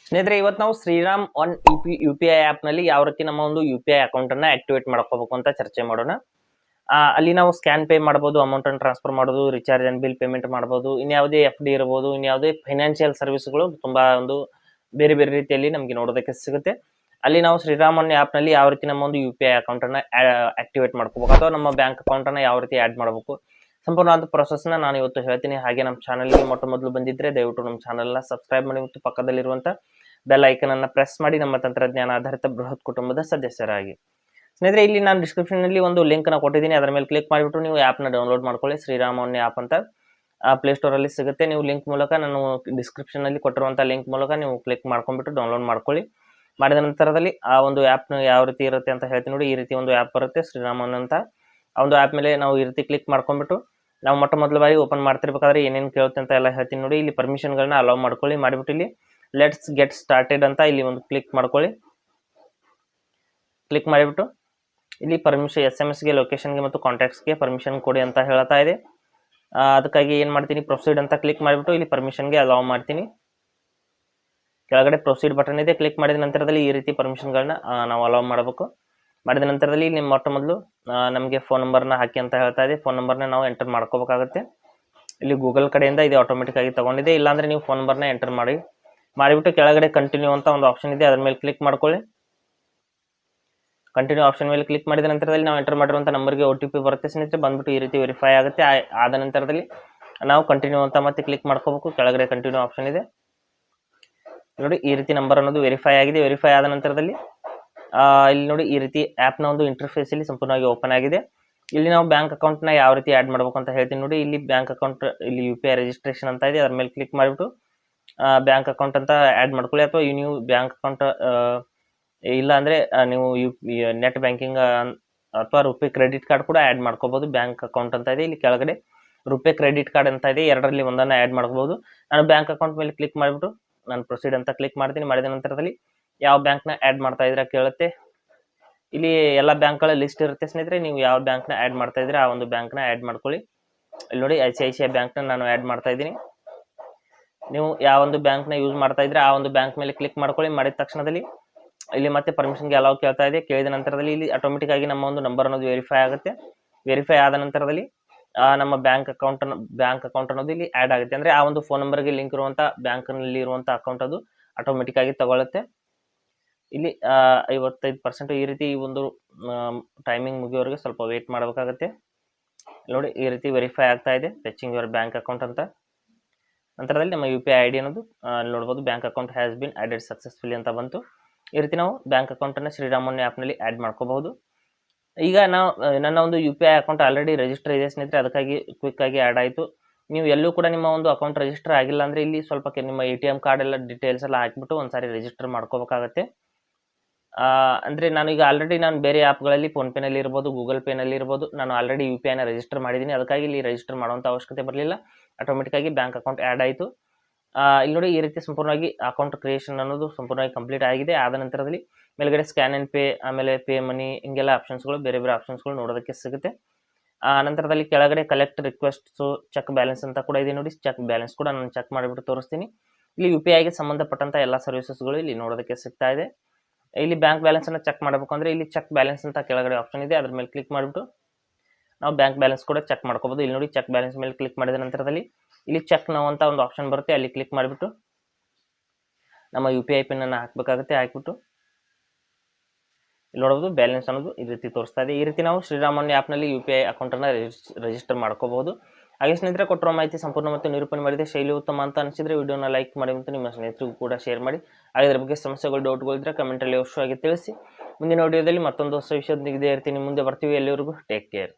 ಸ್ನೇಹಿತರೆ, ಇವತ್ತು ನಾವು Shriram one U P I app ನಲ್ಲಿ ಯಾವ ರೀತಿ ನಮ್ಮ ಒಂದು ಯು ಪಿ ಐ ಅಕೌಂಟ್ ಅನ್ನ ಆಕ್ಟಿವೇಟ್ ಮಾಡ್ಕೋಬೇಕು ಅಂತ ಚರ್ಚೆ ಮಾಡೋಣ. ಅಲ್ಲಿ ನಾವು ಸ್ಕ್ಯಾನ್ ಪೇ ಮಾಡಬಹುದು, ಅಮೌಂಟ್ ಅನ್ನು ಟ್ರಾನ್ಸ್ಫರ್ ಮಾಡೋದು, ರಿಚಾರ್ಜ್ ಅಂಡ್ ಬಿಲ್ ಪೇಮೆಂಟ್ ಮಾಡಬಹುದು, ಇನ್ಯಾವುದೇ ಎಫ್ ಡಿ ಇರಬಹುದು, ಇನ್ಯಾವುದೇ ಫೈನಾನ್ಷಿಯಲ್ ಸರ್ವಿಸ್ಗಳು ತುಂಬಾ ಒಂದು ಬೇರೆ ಬೇರೆ ರೀತಿಯಲ್ಲಿ ನಮಗೆ ನೋಡೋದಕ್ಕೆ ಸಿಗುತ್ತೆ. ಅಲ್ಲಿ ನಾವು ಶ್ರೀರಾಮ್ ಒನ್ ಆಪ್ ನಲ್ಲಿ ಯಾವ ರೀತಿ ನಮ್ಮ ಒಂದು ಯು ಪಿ ಐ ಅಕೌಂಟ್ ಅನ್ನ ಆಕ್ಟಿವೇಟ್ ಮಾಡ್ಕೋಬೇಕು ಅಥವಾ ನಮ್ಮ ಬ್ಯಾಂಕ್ ಅಕೌಂಟ್ ಅನ್ನ ಯಾವ ರೀತಿ ಆಡ್ ಮಾಡಬೇಕು, ಸಂಪೂರ್ಣವಾದ ಪ್ರೊಸೆಸ್ ನ ನಾನು ಇವತ್ತು ಹೇಳ್ತೀನಿ. ಹಾಗೆ ನಮ್ಮ ಚಾನಲ್ಗೆ ಮೊಟ್ಟ ಮೊದಲು ಬಂದಿದ್ರೆ ದಯವಿಟ್ಟು ನಮ್ಮ ಚಾನಲ್ ನ ಸಬ್ಸ್ಕ್ರೈಬ್ ಮಾಡಿ ಮತ್ತು ಪಕ್ಕದಲ್ಲಿರುವಂತ ಬೆಲ್ ಐಕನ್ ಅನ್ನ ಪ್ರೆಸ್ ಮಾಡಿ ನಮ್ಮ ತಂತ್ರಜ್ಞಾನ ಆಧಾರಿತ ಬೃಹತ್ ಕುಟುಂಬದ ಸದಸ್ಯರಾಗಿ. ಸ್ನೇಹಿತರೆ, ಇಲ್ಲಿ ನಾನು ಡಿಸ್ಕ್ರಿಪ್ಷನ್ ನಲ್ಲಿ ಒಂದು ಲಿಂಕ್ ನ ಕೊಟ್ಟಿದ್ದೀನಿ. ಅದರ ಮೇಲೆ ಕ್ಲಿಕ್ ಮಾಡಿಬಿಟ್ಟು ನೀವು ಆಪ್ ನ ಡೌನ್ಲೋಡ್ ಮಾಡ್ಕೊಳ್ಳಿ. ಶ್ರೀರಾಮ್ ಒನ್ ಆಪ್ ಅಂತ ಪ್ಲೇಸ್ಟೋರ್ ಅಲ್ಲಿ ಸಿಗುತ್ತೆ. ನೀವು ಲಿಂಕ್ ಮೂಲಕ, ನಾನು ಡಿಸ್ಕ್ರಿಪ್ಷನ್ ನಲ್ಲಿ ಕೊಟ್ಟಿರುವಂತಹ ಲಿಂಕ್ ಮೂಲಕ ನೀವು ಕ್ಲಿಕ್ ಮಾಡ್ಕೊಂಡ್ಬಿಟ್ಟು ಡೌನ್ಲೋಡ್ ಮಾಡ್ಕೊಳ್ಳಿ. ಮಾಡಿದ ನಂತರದಲ್ಲಿ ಆ ಒಂದು ಆಪ್ ನ ಯಾವ ರೀತಿ ಇರುತ್ತೆ ಅಂತ ಹೇಳ್ತೀನಿ ನೋಡಿ. ಈ ರೀತಿ ಒಂದು ಆಪ್ ಬರುತ್ತೆ ಶ್ರೀರಾಮ್ ಒನ್ ಅಂತ. ಆ ಒಂದು ಆಪ್ ಮೇಲೆ ನಾವು ಈ ರೀತಿ ಕ್ಲಿಕ್ ಮಾಡ್ಕೊಂಡ್ಬಿಟ್ಟು ನಾವು ಮೊಟ್ಟ ಮೊದಲ ಬಾರಿ ಓಪನ್ ಮಾಡ್ತಿರ್ಬೇಕಾದ್ರೆ ಏನೇನು ಕೇಳುತ್ತೆ ಅಂತ ಎಲ್ಲ ಹೇಳ್ತೀನಿ ನೋಡಿ. ಇಲ್ಲಿ ಪರ್ಮಿಷನ್ಗಳನ್ನ ಅಲೌ ಮಾಡ್ಕೊಳ್ಳಿ. ಮಾಡಿಬಿಟ್ಟು ಇಲ್ಲಿ ಲೆಟ್ಸ್ ಗೆಟ್ ಸ್ಟಾರ್ಟೆಡ್ ಅಂತ ಇಲ್ಲಿ ಒಂದು ಕ್ಲಿಕ್ ಮಾಡ್ಕೊಳ್ಳಿ. ಕ್ಲಿಕ್ ಮಾಡಿಬಿಟ್ಟು ಇಲ್ಲಿ ಪರ್ಮಿಷನ್ SMS ಗೆ, ಲೊಕೇಶನ್ಗೆ ಮತ್ತು ಕಾಂಟ್ಯಾಕ್ಟ್ಸ್ಗೆ ಪರ್ಮಿಷನ್ ಕೊಡಿ ಅಂತ ಹೇಳ್ತಾ ಇದೆ. ಅದಕ್ಕಾಗಿ ಏನು ಮಾಡ್ತೀನಿ, ಪ್ರೊಸೀಡ್ ಅಂತ ಕ್ಲಿಕ್ ಮಾಡಿಬಿಟ್ಟು ಇಲ್ಲಿ ಪರ್ಮಿಷನ್ಗೆ ಅಲೌ ಮಾಡ್ತೀನಿ. ಕೆಳಗಡೆ ಪ್ರೊಸೀಡ್ ಬಟನ್ ಇದೆ, ಕ್ಲಿಕ್ ಮಾಡಿದ ನಂತರದಲ್ಲಿ ಈ ರೀತಿ ಪರ್ಮಿಷನ್ಗಳನ್ನ ನಾವು ಅಲೌ ಮಾಡಬೇಕು. ಮಾಡಿದ ನಂತರದಲ್ಲಿ ನಿಮ್ಮ ಮೊಟ್ಟ ಮೊದಲು ನಮಗೆ ಫೋನ್ ನಂಬರ್ನ ಹಾಕಿ ಅಂತ ಹೇಳ್ತಾ ಇದೆ. ಫೋನ್ ನಂಬರ್ನ ನಾವು ಎಂಟರ್ ಮಾಡ್ಕೋಬೇಕಾಗುತ್ತೆ. ಇಲ್ಲಿ ಗೂಗಲ್ ಕಡೆಯಿಂದ ಇದು ಆಟೋಮೆಟಿಕ್ ಆಗಿ ತಗೊಂಡಿದೆ. ಇಲ್ಲಾಂದ್ರೆ ನೀವು ಫೋನ್ ನಂಬರ್ನ ಎಂಟರ್ ಮಾಡಿಬಿಟ್ಟು ಕೆಳಗಡೆ ಕಂಟಿನ್ಯೂ ಅಂತ ಒಂದು ಆಪ್ಷನ್ ಇದೆ, ಅದ್ರ ಮೇಲೆ ಕ್ಲಿಕ್ ಮಾಡ್ಕೊಳ್ಳಿ. ಕಂಟಿನ್ಯೂ ಆಪ್ಷನ್ ಮೇಲೆ ಕ್ಲಿಕ್ ಮಾಡಿದ ನಂತರದಲ್ಲಿ ನಾವು ಎಂಟರ್ ಮಾಡಿರುವಂಥ ನಂಬರ್ಗೆ OTP ಬರುತ್ತೆ ಸ್ನೇಹಿತರೆ. ಬಂದ್ಬಿಟ್ಟು ಈ ರೀತಿ ವೆರಿಫೈ ಆಗುತ್ತೆ. ಆದ ನಂತರದಲ್ಲಿ ನಾವು ಕಂಟಿನ್ಯೂ ಅಂತ ಮತ್ತೆ ಕ್ಲಿಕ್ ಮಾಡ್ಕೋಬೇಕು. ಕೆಳಗಡೆ ಕಂಟಿನ್ಯೂ ಆಪ್ಷನ್ ಇದೆ ನೋಡಿ. ಈ ರೀತಿ ನಂಬರ್ ಅನ್ನೋದು ವೆರಿಫೈ ಆಗಿದೆ. ವೆರಿಫೈ ಆದ ನಂತರದಲ್ಲಿ ಇಲ್ಲಿ ನೋಡಿ, ಈ ರೀತಿ ಆ್ಯಪ್ನ ಒಂದು ಇಂಟರ್ಫೇಸ್ ಇಲ್ಲಿ ಸಂಪೂರ್ಣವಾಗಿ ಓಪನ್ ಆಗಿದೆ. ಇಲ್ಲಿ ನಾವು ಬ್ಯಾಂಕ್ ಅಕೌಂಟ್ನ ಯಾವ ರೀತಿ ಆ್ಯಡ್ ಮಾಡಬೇಕು ಅಂತ ಹೇಳ್ತೀನಿ ನೋಡಿ. ಇಲ್ಲಿ ಬ್ಯಾಂಕ್ ಅಕೌಂಟ್, ಇಲ್ಲಿ UPI ರಿಜಿಸ್ಟ್ರೇಷನ್ ಅಂತ ಇದೆ, ಅದ್ರ ಮೇಲೆ ಕ್ಲಿಕ್ ಮಾಡಿಬಿಟ್ಟು ಬ್ಯಾಂಕ್ ಅಕೌಂಟ್ ಅಂತ ಆ್ಯಡ್ ಮಾಡ್ಕೊಳ್ಳಿ. ಅಥವಾ ನೀವು ಬ್ಯಾಂಕ್ ಅಕೌಂಟ್ ಇಲ್ಲ ಅಂದರೆ ನೀವು ನೆಟ್ ಬ್ಯಾಂಕಿಂಗ್ ಅಥವಾ ರುಪೇ ಕ್ರೆಡಿಟ್ ಕಾರ್ಡ್ ಕೂಡ ಆ್ಯಡ್ ಮಾಡ್ಕೋಬೋದು. ಬ್ಯಾಂಕ್ ಅಕೌಂಟ್ ಅಂತ ಇದೆ, ಇಲ್ಲಿ ಕೆಳಗಡೆ ರುಪೇ ಕ್ರೆಡಿಟ್ ಕಾರ್ಡ್ ಅಂತ ಇದೆ, ಎರಡರಲ್ಲಿ ಒಂದನ್ನು ಆ್ಯಡ್ ಮಾಡ್ಕೋಬೋದು. ನಾನು ಬ್ಯಾಂಕ್ ಅಕೌಂಟ್ ಮೇಲೆ ಕ್ಲಿಕ್ ಮಾಡಿಬಿಟ್ಟು ನಾನು ಪ್ರೊಸೀಡ್ ಅಂತ ಕ್ಲಿಕ್ ಮಾಡ್ತೀನಿ. ಮಾಡಿದ ನಂತರದಲ್ಲಿ ಯಾವ ಬ್ಯಾಂಕ್ನ ಆ್ಯಡ್ ಮಾಡ್ತಾ ಇದ್ದೀರಾ ಕೇಳುತ್ತೆ. ಇಲ್ಲಿ ಎಲ್ಲ ಬ್ಯಾಂಕ್ಗಳ ಲಿಸ್ಟ್ ಇರುತ್ತೆ ಸ್ನೇಹಿತರೆ. ನೀವು ಯಾವ ಬ್ಯಾಂಕ್ನ ಆ್ಯಡ್ ಮಾಡ್ತಾ ಇದ್ದೀರಾ ಆ ಒಂದು ಬ್ಯಾಂಕ್ನ ಆ್ಯಡ್ ಮಾಡ್ಕೊಳ್ಳಿ. ಇಲ್ಲಿ ನೋಡಿ, ICICI ಬ್ಯಾಂಕ್ನ ನಾನು ಆ್ಯಡ್ ಮಾಡ್ತಾ ಇದ್ದೀನಿ. ನೀವು ಯಾವ ಒಂದು ಬ್ಯಾಂಕ್ನ ಯೂಸ್ ಮಾಡ್ತಾ ಇದ್ರೆ ಆ ಒಂದು ಬ್ಯಾಂಕ್ ಮೇಲೆ ಕ್ಲಿಕ್ ಮಾಡ್ಕೊಳ್ಳಿ. ಮಾಡಿದ ತಕ್ಷಣದಲ್ಲಿ ಇಲ್ಲಿ ಮತ್ತೆ ಪರ್ಮಿಷನ್ಗೆ ಅಲೌ ಕೇಳ್ತಾ ಇದೆ. ಕೇಳಿದ ನಂತರದಲ್ಲಿ ಇಲ್ಲಿ ಆಟೋಮೆಟಿಕ್ ಆಗಿ ನಮ್ಮ ಒಂದು ನಂಬರ್ ಅನ್ನೋದು ವೆರಿಫೈ ಆಗುತ್ತೆ. ವೆರಿಫೈ ಆದ ನಂತರದಲ್ಲಿ ನಮ್ಮ ಬ್ಯಾಂಕ್ ಅಕೌಂಟ್ ಅನ್ನೋದು ಇಲ್ಲಿ ಆ್ಯಡ್ ಆಗುತ್ತೆ. ಅಂದರೆ ಆ ಒಂದು ಫೋನ್ ನಂಬರ್ಗೆ ಲಿಂಕ್ ಇರುವಂಥ ಬ್ಯಾಂಕ್ನಲ್ಲಿ ಇರುವಂಥ ಅಕೌಂಟ್ ಅದು ಆಟೋಮೆಟಿಕ್ ಆಗಿ ತಗೊಳುತ್ತೆ. ಇಲ್ಲಿ 55% ಈ ರೀತಿ ಈ ಒಂದು ಟೈಮಿಂಗ್ ಮುಗಿಯೋವರೆಗೆ ಸ್ವಲ್ಪ ವೇಟ್ ಮಾಡಬೇಕಾಗುತ್ತೆ. ನೋಡಿ, ಈ ರೀತಿ ವೆರಿಫೈ ಆಗ್ತಾ ಇದೆ, ಫೆಚಿಂಗ್ ಯುವರ್ ಬ್ಯಾಂಕ್ ಅಕೌಂಟ್ ಅಂತ. ನಂತರದಲ್ಲಿ ನಮ್ಮ UPI ID ಅನ್ನೋದು ನೋಡ್ಬೋದು, bank account has been added successfully ಅಂತ ಬಂತು. ಈ ರೀತಿ ನಾವು ಬ್ಯಾಂಕ್ ಅಕೌಂಟನ್ನು ಶ್ರೀರಾಮ್ ಒನ್ ಆ್ಯಪ್ನಲ್ಲಿ ಆ್ಯಡ್ ಮಾಡ್ಕೋಬಹುದು. ಈಗ ನಾವು ನನ್ನ ಒಂದು UPI ಅಕೌಂಟ್ ಆಲ್ರೆಡಿ ರಿಜಿಸ್ಟರ್ ಇದೆ ಸ್ನೇಹಿತರೆ, ಅದಕ್ಕಾಗಿ ಕ್ವಿಕ್ ಆಗಿ ಆ್ಯಡ್ ಆಯಿತು. ನೀವು ಎಲ್ಲೂ ಕೂಡ ನಿಮ್ಮ ಒಂದು ಅಕೌಂಟ್ ರಿಜಿಸ್ಟರ್ ಆಗಿಲ್ಲ ಅಂದರೆ ಇಲ್ಲಿ ಸ್ವಲ್ಪ ನಿಮ್ಮ ATM ಕಾರ್ಡ್ ಎಲ್ಲ ಡೀಟೇಲ್ಸ್ ಎಲ್ಲ ಹಾಕಿಬಿಟ್ಟು ಒಂದ್ಸಾರಿ ರಿಜಿಸ್ಟರ್ ಮಾಡ್ಕೋಬೇಕಾಗತ್ತೆ. ಅಂದರೆ ನಾನೀಗ ಆಲ್ರೆಡಿ ನಾನು ಬೇರೆ ಆ್ಯಪ್ಗಳಲ್ಲಿ ಫೋನ್ಪೇನಲ್ಲಿ ಇರ್ಬೋದು, ಗೂಗಲ್ ಪೇನಲ್ಲಿ ಇರ್ಬೋದು, ನಾನು ಆಲ್ರೆಡಿ UPIನ ರಿಜಿಸ್ಟರ್ ಮಾಡಿದ್ದೀನಿ. ಅದಕ್ಕಾಗಿ ಇಲ್ಲಿ ರಿಜಿಸ್ಟರ್ ಮಾಡುವಂಥ ಅವಶ್ಯಕತೆ ಬರಲಿಲ್ಲ. ಆಟೋಮೆಟಿಕ್ ಆಗಿ ಬ್ಯಾಂಕ್ ಅಕೌಂಟ್ ಆ್ಯಡ್ ಆಯಿತು. ಇಲ್ಲಿ ನೋಡಿ, ಈ ರೀತಿ ಸಂಪೂರ್ಣವಾಗಿ ಅಕೌಂಟ್ ಕ್ರಿಯೇಷನ್ ಅನ್ನೋದು ಸಂಪೂರ್ಣವಾಗಿ ಕಂಪ್ಲೀಟ್ ಆಗಿದೆ. ಆದ ನಂತರದಲ್ಲಿ ಮೇಲ್ಗಡೆ ಸ್ಕ್ಯಾನ್ ಆ್ಯಂಡ್ ಪೇ, ಆಮೇಲೆ ಪೇ ಮನಿ, ಹಿಂಗೆಲ್ಲ ಆಪ್ಷನ್ಸ್ಗಳು, ಬೇರೆ ಬೇರೆ ಆಪ್ಷನ್ಸ್ಗಳು ನೋಡೋದಕ್ಕೆ ಸಿಗುತ್ತೆ. ನಂತರದಲ್ಲಿ ಕೆಳಗಡೆ ಕಲೆಕ್ಟ್ ರಿಕ್ವೆಸ್ಟ್ಸು, ಚೆಕ್ ಬ್ಯಾಲೆನ್ಸ್ ಅಂತ ಕೂಡ ಇದೆ ನೋಡಿ. ಚೆಕ್ ಬ್ಯಾಲೆನ್ಸ್ ಕೂಡ ನಾನು ಚೆಕ್ ಮಾಡಿಬಿಟ್ಟು ತೋರಿಸ್ತೀನಿ. ಇಲ್ಲಿ UPIಗೆ ಸಂಬಂಧಪಟ್ಟಂಥ ಎಲ್ಲ ಸರ್ವಿಸಸ್ಗಳು ಇಲ್ಲಿ ನೋಡೋದಕ್ಕೆ ಸಿಗ್ತಾ ಇದೆ. ಇಲ್ಲಿ ಬ್ಯಾಂಕ್ ಬ್ಯಾಲೆನ್ಸನ್ನು ಚೆಕ್ ಮಾಡಬೇಕು ಅಂದರೆ ಇಲ್ಲಿ ಚೆಕ್ ಬ್ಯಾಲೆನ್ಸ್ ಅಂತ ಕೆಳಗಡೆ ಆಪ್ಷನ್ ಇದೆ, ಅದ್ರ ಮೇಲೆ ಕ್ಲಿಕ್ ಮಾಡಿಬಿಟ್ಟು ನಾವು ಬ್ಯಾಂಕ್ ಬ್ಯಾಲೆನ್ಸ್ ಕೂಡ ಚೆಕ್ ಮಾಡ್ಕೋಬೋದು. ಇಲ್ಲಿ ನೋಡಿ, ಚೆಕ್ ಬ್ಯಾಲೆನ್ಸ್ ಮೇಲೆ ಕ್ಲಿಕ್ ಮಾಡಿದ ನಂತರದಲ್ಲಿ ಇಲ್ಲಿ ಚೆಕ್ ನಾವು ಅಂತ ಒಂದು ಆಪ್ಷನ್ ಬರುತ್ತೆ, ಅಲ್ಲಿ ಕ್ಲಿಕ್ ಮಾಡಿಬಿಟ್ಟು ನಮ್ಮ UPI ಪಿನ್ನನ್ನು ಹಾಕಬೇಕಾಗುತ್ತೆ. ಹಾಕಿಬಿಟ್ಟು ಇಲ್ಲಿ ನೋಡೋದು ಬ್ಯಾಲೆನ್ಸ್ ಅನ್ನೋದು ಈ ರೀತಿ ತೋರಿಸ್ತಾ ಇದೆ. ಈ ರೀತಿ ನಾವು ಶ್ರೀರಾಮ್ ಒನ್ ಆ್ಯಪ್ನಲ್ಲಿ UPI ಅಕೌಂಟನ್ನು ರಿಜಿಸ್ಟರ್ ಮಾಡ್ಕೋಬಹುದು. ಹಾಗೆ ಸ್ನೇಹಿತರೆ, ಕೊಟ್ಟಿರೋ ಮಾಹಿತಿ ಸಂಪೂರ್ಣ ಮತ್ತು ನಿರೂಪಣೆ ಮಾಡಿದೆ, ಶೈಲಿ ಉತ್ತಮ ಅಂತ ಅನಿಸಿದ್ರೆ ವಿಡಿಯೋನ ಲೈಕ್ ಮಾಡಿ ಮತ್ತು ನಿಮ್ಮ ಸ್ನೇಹಿತರಿಗೂ ಕೂಡ ಶೇರ್ ಮಾಡಿ. ಹಾಗೆ ಇದರ ಬಗ್ಗೆ ಸಮಸ್ಯೆಗಳು, ಡೌಟ್ಗಳು ಇದ್ದರೆ ಕಮೆಂಟಲ್ಲಿ ಅವಶ್ಯವಾಗಿ ತಿಳಿಸಿ. ಮುಂದಿನ ವಿಡಿಯೋದಲ್ಲಿ ಮತ್ತೊಂದು ಹೊಸ ವಿಷಯದೊಂದಿಗೆ ಇರ್ತೀನಿ, ಮುಂದೆ ಬರ್ತೀವಿ. ಎಲ್ಲರಿಗೂ ಟೇಕ್ ಕೇರ್.